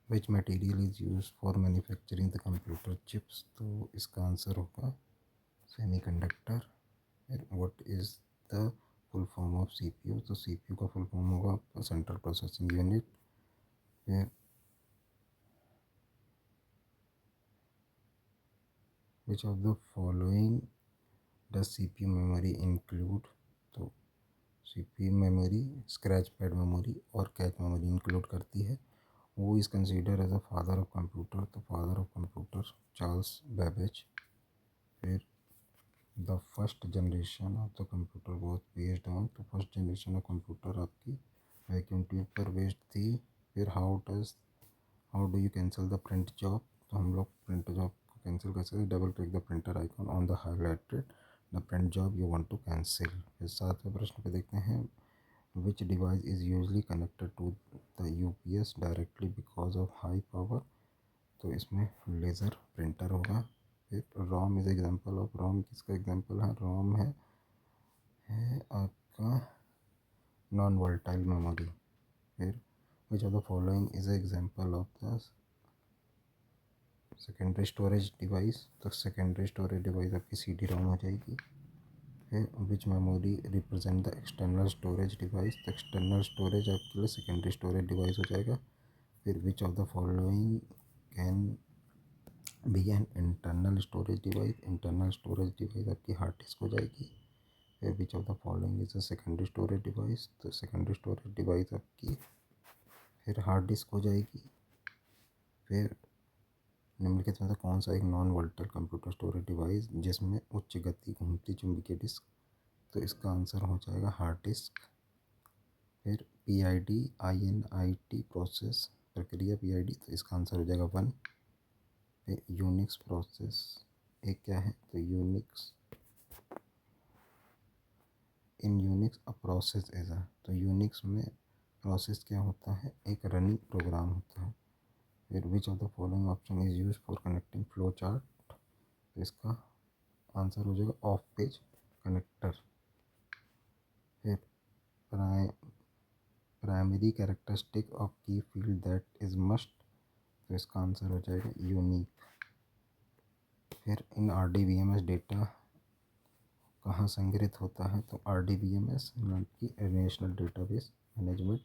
Which material is use for manufacturing the computer chips. तो इसका answer होगा semiconductor. फिर what is the full form of CPU. तो CPU का full form होगा आपका सेंट्रल प्रोसेसिंग यूनिट। फिर which of the following the CPU memory include. तो CPU memory scratch pad memory और कैच मेमोरी इंक्लूड करती है। वो is consider as a father of computer. तो father of computer Charles Babbage. फिर the first generation of the computer was based on. तो first generation of computer आपकी vacuum tube पर based थी। फिर how do you cancel the print job. तो हम लोग प्रिंट जॉब को कैंसिल कर सकते हैं। Double click the printer icon on the highlighted the print job you want to cancel. फिर सातवें प्रश्न पे देखते हैं which device is usually connected to the UPS directly because of high power. तो इसमें लेज़र प्रिंटर होगा। फिर ROM is example of. ROM किसका एग्जाम्पल है। रोम है आपका नॉन वोलेटाइल मेमोरी। फिर which of the following is example of the secondary storage device. तो सेकेंडरी स्टोरेज डिवाइस आपकी सी डी रोम हो जाएगी। फिर which memory represent the external storage device. तो एक्सटर्नल स्टोरेज आपके लिए सेकेंडरी स्टोरेज डिवाइस हो जाएगा। फिर which of the following can be an internal storage device. Internal storage device आपकी हार्ड डिस्क हो जाएगी। फिर which of the following is a secondary storage device. तो सेकेंडरी स्टोरेज डिवाइस आपकी फिर हार्ड डिस्क हो जाएगी। फिर निम्नलिखित में से कौन सा एक non volatile computer storage device जिसमें उच्च गति घूमती चुंबकीय डिस्क। तो इसका आंसर हो जाएगा हार्ड डिस्क। फिर PID INIT प्रोसेस प्रक्रिया PID। तो इसका आंसर हो जाएगा 1। फिर यूनिक्स प्रोसेस एक क्या है। तो Unix in Unix a process is a. तो यूनिक्स में प्रोसेस क्या होता है। एक रनिंग प्रोग्राम होता है। फिर which of the following option is use for connecting flow chart. तो इसका आंसर हो जाएगा ऑफ पेज कनेक्टर। फिर प्राइमरी कैरेक्टरिस्टिक ऑफ की फील्ड दैट इज मस्ट। तो इसका आंसर हो जाएगा यूनिक। फिर इन RDBMS डेटा कहाँ संग्रहित होता है। तो RDBMS की नेशनल डेटाबेस मैनेजमेंट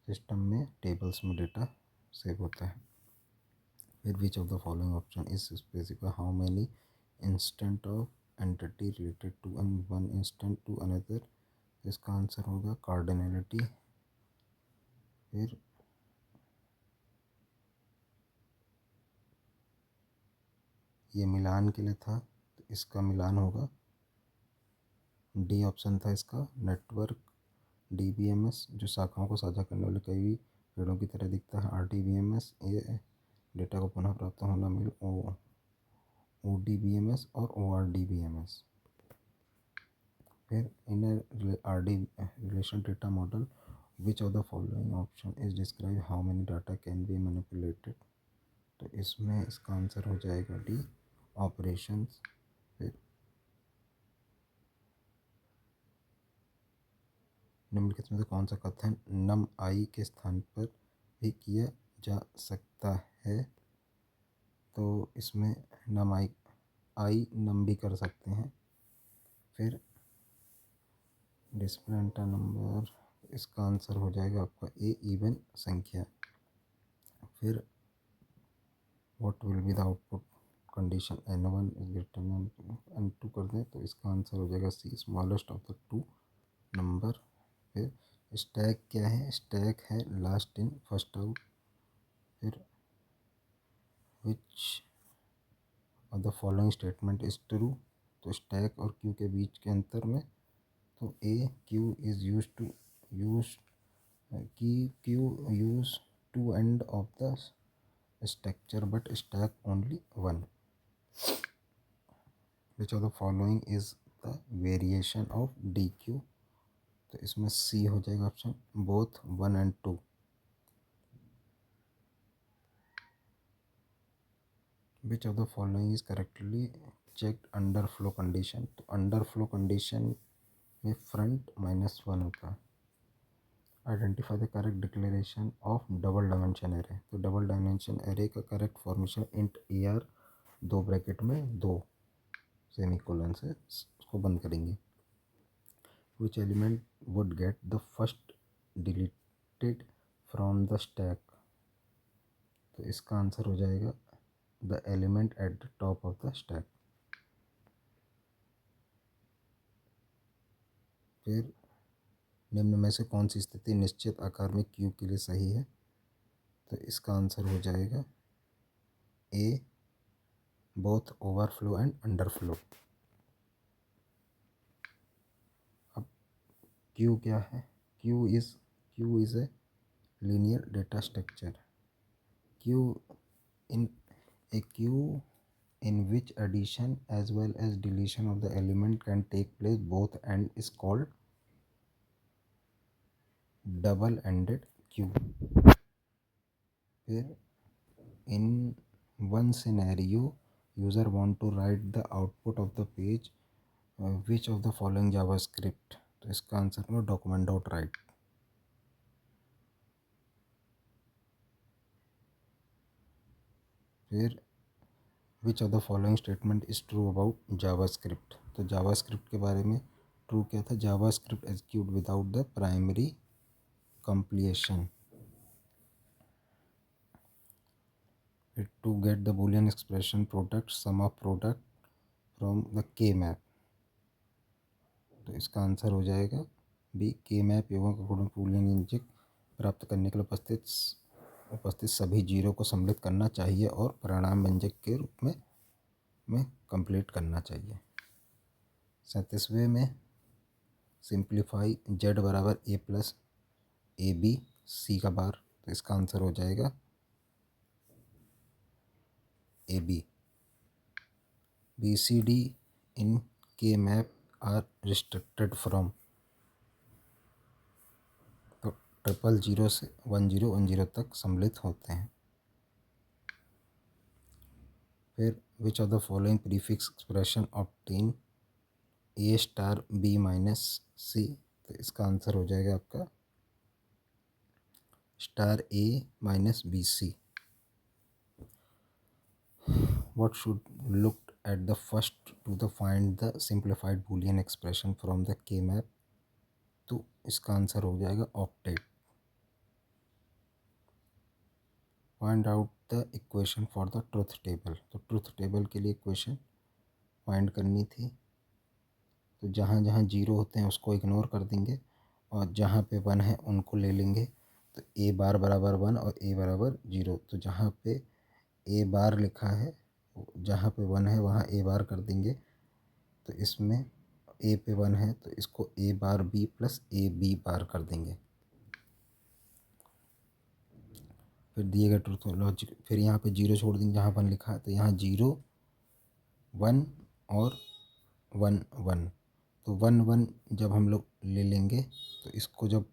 सिस्टम में टेबल्स में डेटा सेव होता है। फिर which of the following option is specify how many instant of entity related to one instant to another. इसका आंसर होगा कार्डिनलिटी। फिर ये मिलान के लिए था तो इसका मिलान होगा डी ऑप्शन था इसका नेटवर्क DBMS जो शाखाओं को साझा करने वाले कई पेड़ों की तरह दिखता है। RDBMS ये डेटा को पुनः प्राप्त होना मिल ODBMS और ORDBMS। फिर इन RD relation data model which of the following option is describe how many data can be manipulated. तो इसमें इसका आंसर हो जाएगा डी ऑपरेशंस। फिर निम्नलिखित में से कौन सा कथन नम आई के स्थान पर भी किया जा सकता है। तो इसमें नम आई नम भी कर सकते हैं। फिर डिस्प्ले एंटर नंबर इसका आंसर हो जाएगा आपका ए इवन संख्या। फिर what will be the output condition N1 is greater than N2 कर दें तो इसका आंसर हो जाएगा C smallest of the two number. फिर स्टैक क्या है। स्टैक है लास्ट इन फर्स्ट आउट। फिर which of the following statement is true. तो स्टैक और क्यू के बीच के अंतर में तो ए क्यू इज यूज की queue use two end of the structure but stack only one. Which of the following is the variation of D queue. तो इसमें सी हो जाएगा option both 1 and 2। Which of the following is correctly checked underflow condition. तो underflow condition में front -1 होता है। Identify the correct declaration of double dimension array. तो double dimension array का correct formation int A R, 2 bracket में 2 semicolon से उसको बंद करेंगे। Which element would get the first deleted from the stack. तो इसका आंसर हो जाएगा the element at the top of the stack. फिर निम्न में से कौन सी स्थिति निश्चित आकार में क्यूब के लिए सही है। तो इसका आंसर हो जाएगा ए, बोथ ओवरफ्लो एंड अंडरफ्लो। अब क्यू क्या है? Q is a linear data structure. Q in A Q in which addition as well as deletion of the element can take place both and is called double ended queue. फिर in one scenario user want to write the output of the page which of the following javascript। तो इसका answer है document dot write। फिर which of the following statement is true about javascript। तो javascript के बारे में true क्या था? javascript execute without the primary completion। To get the boolean expression product sum of product from the k map। तो इसका answer हो जाएगा बी, के मैप एवं गुण बूलियन इंजेक्ट प्राप्त करने के लिए उपस्थित सभी जीरो को सम्मिलित करना चाहिए और परिणाम व्यंजक के रूप में कंप्लीट करना चाहिए। 37वें में सिंप्लीफाई जेड बराबर ए प्लस ए बी सी का बार। तो इसका आंसर हो जाएगा A B. B C D इन के मैप आर रिस्ट्रिक्टेड फ्रॉम। तो 000 से 1010 तक सम्मिलित होते हैं। फिर which of the following prefix expression obtain A star B minus C. तो इसका आंसर हो जाएगा आपका star A minus B C. What should look at the first to the find the simplified boolean expression from the k map। तो इसका answer हो जाएगा octet. Find out the equation for the truth table. तो truth table के लिए equation find करनी थी। तो जहाँ जहाँ जीरो होते हैं उसको इग्नोर कर देंगे और जहाँ पे 1 है उनको ले लेंगे। तो ए बार बराबर 1 और ए बराबर 0। तो जहाँ पे ए बार लिखा है जहाँ पे 1 है वहाँ ए बार कर देंगे। तो इसमें ए पे 1 है तो इसको A bar B plus A B bar कर देंगे। फिर दिए गए ट्रूथ लॉजिक, फिर यहाँ पे 0 छोड़ देंगे जहाँ 1 लिखा है। तो यहाँ 0 1 और 1 1। तो 1 1 जब हम लोग ले लेंगे तो इसको जब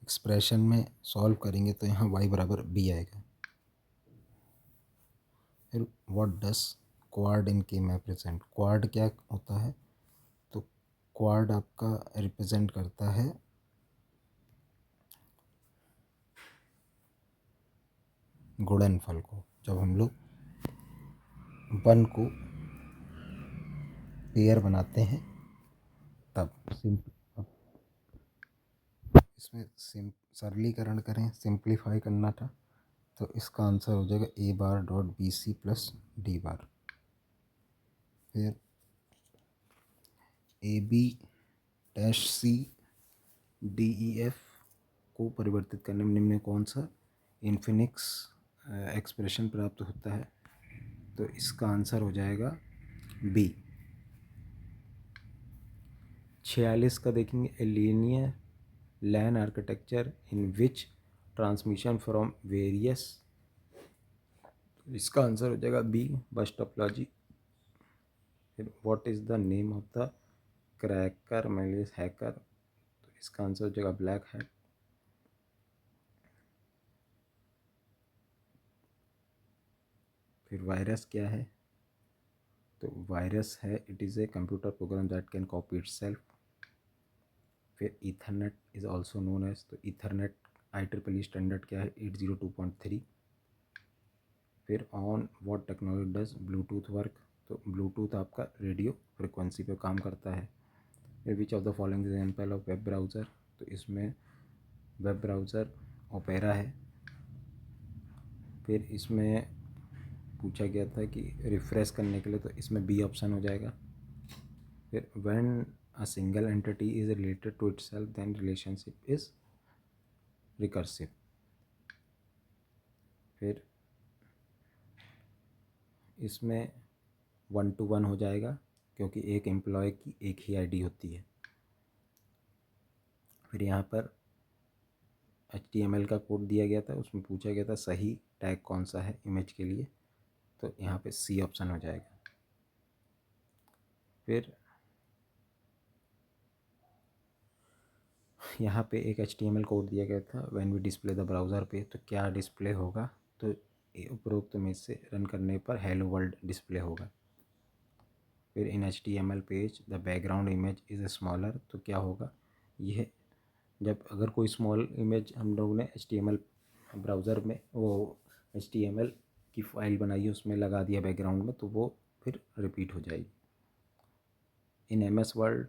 एक्सप्रेशन में सॉल्व करेंगे तो यहाँ y बराबर b आएगा। फिर व्हाट डस क्वाड इन के मैप रिप्रेजेंट। क्वाड क्या होता है? तो क्वाड आपका रिप्रेजेंट करता है गुणनफल को। जब हम लोग 1 को पेयर बनाते हैं तब इसमें सरलीकरण करें, सिंप्लीफाई करना था। तो इसका आंसर हो जाएगा A bar dot B C plus D bar. फिर A B dash C D E F को परिवर्तित करने में निम्न में कौन सा इन्फिनिक्स एक्सप्रेशन प्राप्त होता है। तो इसका आंसर हो जाएगा बी। 46 का देखेंगे a linear LAN architecture in which transmission from various. इसका आंसर हो जाएगा बी, बस टोपोलॉजी। फिर what is the name of the cracker malice hacker. तो इसका आंसर हो जाएगा ब्लैक हैट। फिर वायरस क्या है? तो वायरस है it is a computer program that can copy itself. फिर Ethernet is also known as, तो ईथरनेट IEEE स्टैंडर्ड क्या है 802.3। फिर on what technology does Bluetooth work, तो ब्लूटूथ आपका रेडियो फ्रिक्वेंसी पे काम करता है। फिर which of the following example of web browser, तो इसमें वेब ब्राउज़र ओपेरा है। फिर इसमें पूछा गया था कि रिफ़्रेश करने के लिए, तो इसमें बी ऑप्शन हो जाएगा। फिर when a single entity is related to itself then relationship is recursive. फिर इसमें 1 to 1 हो जाएगा क्योंकि एक एम्प्लॉय की एक ही आईडी होती है। फिर यहाँ पर HTML का कोड दिया गया था, उसमें पूछा गया था सही टैग कौन सा है इमेज के लिए, तो यहाँ पे सी ऑप्शन हो जाएगा। फिर यहाँ पे एक HTML कोड दिया गया था when we display the browser पे, तो क्या डिस्प्ले होगा, तो उपरोक्त में से रन करने पर हेलो वर्ल्ड डिस्प्ले होगा। फिर इन HTML page the background image is smaller, तो क्या होगा, यह जब अगर कोई स्मॉल इमेज हम लोग ने HTML ब्राउज़र में वो HTML की फाइल बनाई है उसमें लगा दिया बैकग्राउंड में, तो वो फिर रिपीट हो जाएगी। In MS word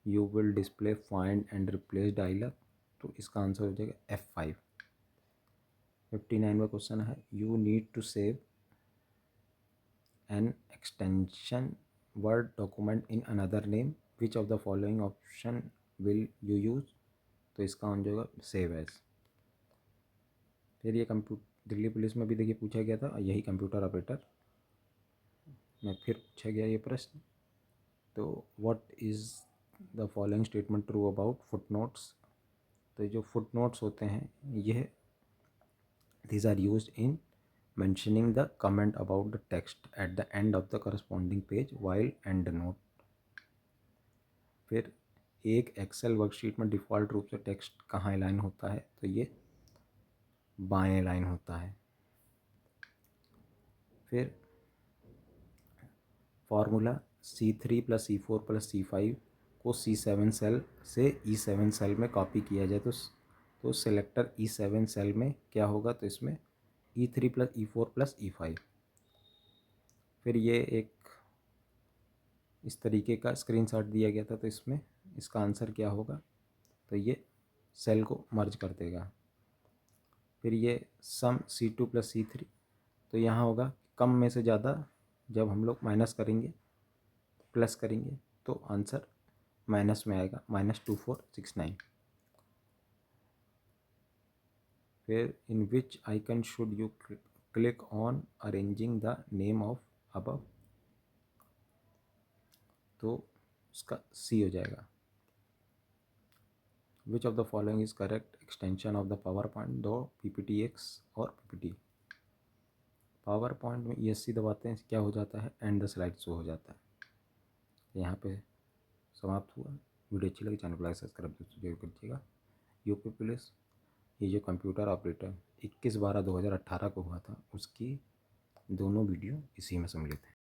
you will display find and replace dialog, तो इसका आंसर हो जाएगा F5। 59वां क्वेश्चन है you need to save an extension word document in another name, which of the following option will you use, तो इसका हो जाएगा सेव एज। फिर ये दिल्ली पुलिस में भी देखिए पूछा गया था, यही कंप्यूटर ऑपरेटर में फिर पूछा गया ये प्रश्न। तो what is the following statement true about foot notes, तो जो फुट नोट्स होते हैं यह these are used in mentioning the comment about the text at the end of the corresponding page while end note। फिर एक Excel worksheet में default रूप से टेक्स्ट कहाँ अलाइन होता है, तो ये बाएं लाइन होता है। फिर फार्मूला C3 + C4 + C5 को C7 सेल से E7 सेल में कॉपी किया जाए, तो सेलेक्टर E7 सेल में क्या होगा, तो इसमें E3 + E4 + E5। फिर ये एक इस तरीके का स्क्रीनशॉट दिया गया था, तो इसमें इसका आंसर क्या होगा, तो ये सेल को मर्ज कर देगा। फिर ये सम C2 + C3, तो यहाँ होगा कम में से ज़्यादा जब हम लोग माइनस करेंगे प्लस करेंगे तो आंसर माइनस में आएगा, -2469। फिर in which icon should you click on arranging the name of above, तो उसका सी हो जाएगा। Which of the following is correct extension of the PowerPoint, दो PPTX और PPT। पावर पॉइंट में ESC दबाते हैं क्या हो जाता है, एंड द स्लाइड शो हो जाता है। यहाँ पे समाप्त हुआ। वीडियो अच्छी लगी चैनल को लाइक सब्सक्राइब जरूर करिएगा। यूपी पुलिस ये जो कंप्यूटर ऑपरेटर 21/12/2018 को हुआ था उसकी दोनों वीडियो इसी में सम्मिलित है।